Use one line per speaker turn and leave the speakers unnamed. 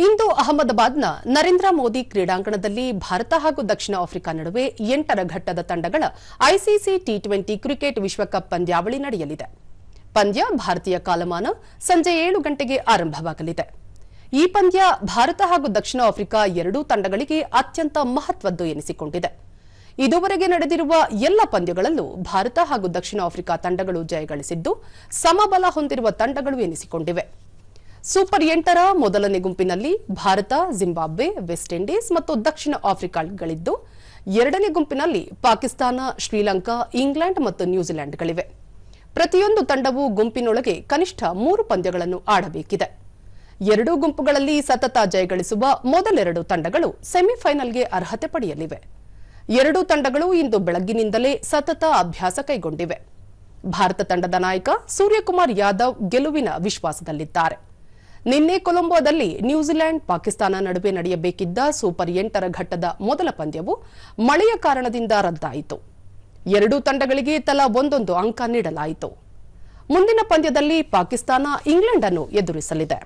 ಇಂದು ಅಹಮದಾಬಾದ್ನ ನರೇಂದ್ರ ಮೋದಿ ಕ್ರೀಡಾಂಗಣದಲ್ಲಿ ಭಾರತ ಹಾಗೂ ದಕ್ಷಿಣ ಆಫ್ರಿಕಾ ನಡುವೆ 8ರ ಘಟ್ಟದ ತಂಡಗಳ ಐಸಿಸಿ ಟಿ20 ಕ್ರಿಕೆಟ್ ವಿಶ್ವಕಪ್ ಪಂದ್ಯಾವಳಿ ನಡೆಯಲಿದೆ. ಪಂದ್ಯ ಭಾರತೀಯ ಕಾಲಮಾನ ಸಂಜೆ 7 ಗಂಟೆಗೆ ಆರಂಭವಾಗಲಿದೆ. ಈ ಪಂದ್ಯ ಭಾರತ ಹಾಗೂ ದಕ್ಷಿಣ ಆಫ್ರಿಕಾ ಎರಡೂ ತಂಡಗಳಿಗೆ ಅತ್ಯಂತ ಮಹತ್ವದ್ದು ಎನಿಸಿಕೊಂಡಿದೆ. ಇದುವರೆಗೆ ನಡೆದಿರುವ ಎಲ್ಲ ಪಂದ್ಯಗಳಲ್ಲೂ ಭಾರತ ಹಾಗೂ ದಕ್ಷಿಣ ಆಫ್ರಿಕಾ ತಂಡಗಳು ಜಯಗಳಿಸಿದ್ದು ಸಮಬಲ ಹೊಂದಿರುವ ತಂಡಗಳು ಎನಿಸಿಕೊಂಡಿವೆ. ಸೂಪರ್ 8ರ ಮೊದಲನೇ ಗುಂಪಿನಲ್ಲಿ ಭಾರತ, ಜಿಂಬಾಬ್ವೆ, ವೆಸ್ಟ್ ಇಂಡೀಸ್ ಮತ್ತು ದಕ್ಷಿಣ ಆಫ್ರಿಕಾಗಳಿದ್ದು, ಎರಡನೇ ಗುಂಪಿನಲ್ಲಿ ಪಾಕಿಸ್ತಾನ, ಶ್ರೀಲಂಕಾ, ಇಂಗ್ಲೆಂಡ್ ಮತ್ತು ನ್ಯೂಜಿಲೆಂಡ್ಗಳಿವೆ. ಪ್ರತಿಯೊಂದು ತಂಡವು ಗುಂಪಿನೊಳಗೆ ಕನಿಷ್ಠ 3 ಪಂದ್ಯಗಳನ್ನು ಆಡಬೇಕಿದೆ. ಎರಡೂ ಗುಂಪುಗಳಲ್ಲಿ ಸತತ ಜಯಗಳಿಸುವ ಮೊದಲೆರಡು ತಂಡಗಳು ಸೆಮಿಫೈನಲ್ಗೆ ಅರ್ಹತೆ ಪಡೆಯಲಿವೆ. ಎರಡೂ ತಂಡಗಳು ಇಂದು ಬೆಳಗ್ಗಿನಿಂದಲೇ ಸತತ ಅಭ್ಯಾಸ ಕೈಗೊಂಡಿವೆ. ಭಾರತ ತಂಡದ ನಾಯಕ ಸೂರ್ಯಕುಮಾರ್ ಯಾದವ್ ಗೆಲುವಿನ ವಿಶ್ವಾಸದಲ್ಲಿದ್ದಾರೆ. ನಿನ್ನೆ ಕೊಲಂಬೋದಲ್ಲಿ ನ್ಯೂಜಿಲೆಂಡ್, ಪಾಕಿಸ್ತಾನ ನಡುವೆ ನಡೆಯಬೇಕಿದ್ದ ಸೂಪರ್ 8ರ ಘಟ್ಟದ ಮೊದಲ ಪಂದ್ಯವು ಮಳೆಯ ಕಾರಣದಿಂದ ರದ್ದಾಯಿತು. ಎರಡೂ ತಂಡಗಳಿಗೆ ತಲಾ ಒಂದೊಂದು ಅಂಕ ನೀಡಲಾಯಿತು. ಮುಂದಿನ ಪಂದ್ಯದಲ್ಲಿ ಪಾಕಿಸ್ತಾನ ಇಂಗ್ಲೆಂಡ್ ಅನ್ನು ಎದುರಿಸಲಿದೆ.